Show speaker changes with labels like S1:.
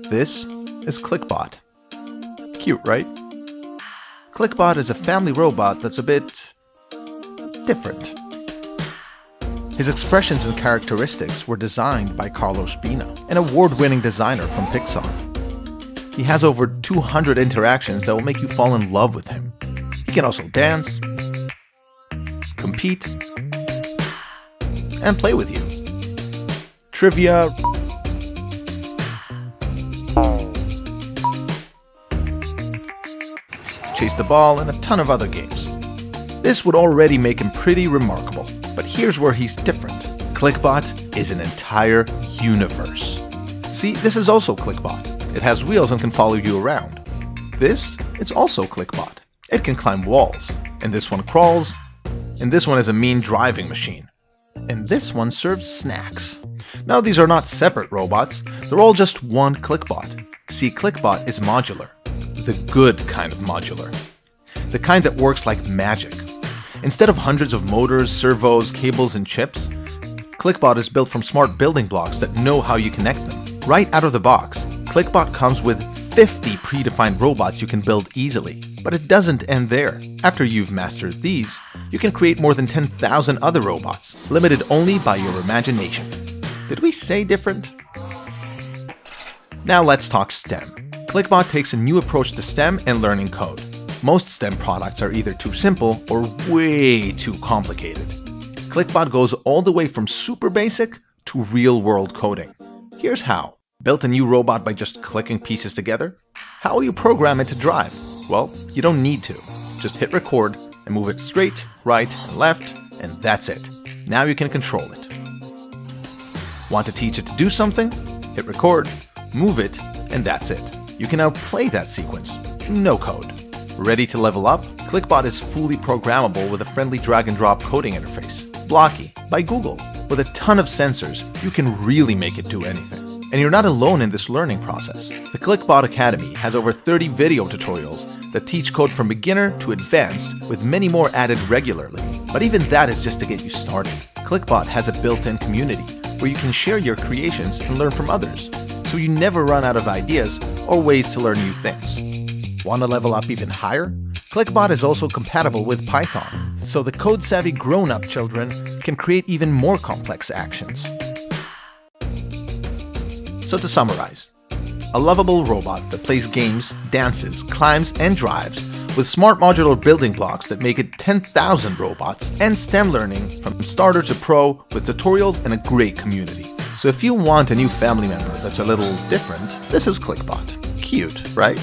S1: This is Clicbot. Cute, right? Clicbot is a family robot that's a bit different. His expressions and characteristics were designed by Carlos Bina, an award-winning designer from Pixar. He has over 200 interactions that will make you fall in love with him. He can also dance, compete, and play with you. Trivia, chase the ball, and a ton of other games. This would already make him pretty remarkable, but here's where he's different. Clicbot is an entire universe. See, this is also Clicbot. It has wheels and can follow you around. This, it's also Clicbot. It can climb walls, and this one crawls, and this one is a mean driving machine. And this one serves snacks. Now these are not separate robots, they're all just one Clicbot. See, Clicbot is modular. The good kind of modular. The kind that works like magic. Instead of hundreds of motors, servos, cables, and chips, Clicbot is built from smart building blocks that know how you connect them. Right out of the box, Clicbot comes with 50 predefined robots you can build easily. But it doesn't end there. After you've mastered these, you can create more than 10,000 other robots, limited only by your imagination. Did we say different? Now let's talk STEM. Clicbot takes a new approach to STEM and learning code. Most STEM products are either too simple or way too complicated. Clicbot goes all the way from super basic to real-world coding. Here's how. Built a new robot by just clicking pieces together? How will you program it to drive? Well, you don't need to. Just hit record and move it straight, right, and left, and that's it. Now you can control it. Want to teach it to do something? Hit record, move it, and that's it. You can now play that sequence. No code. Ready to level up? Clicbot is fully programmable with a friendly drag-and-drop coding interface. Blocky by Google. With a ton of sensors, you can really make it do anything. And you're not alone in this learning process. The Clicbot Academy has over 30 video tutorials that teach code from beginner to advanced, with many more added regularly. But even that is just to get you started. Clicbot has a built-in community where you can share your creations and learn from others, so you never run out of ideas or ways to learn new things. Want to level up even higher? Clicbot is also compatible with Python, so the code-savvy grown-up children can create even more complex actions. So to summarize, a lovable robot that plays games, dances, climbs, and drives, with smart modular building blocks that make it 10,000 robots, and STEM learning from starter to pro with tutorials and a great community. So if you want a new family member that's a little different, this is Clicbot. Cute, right?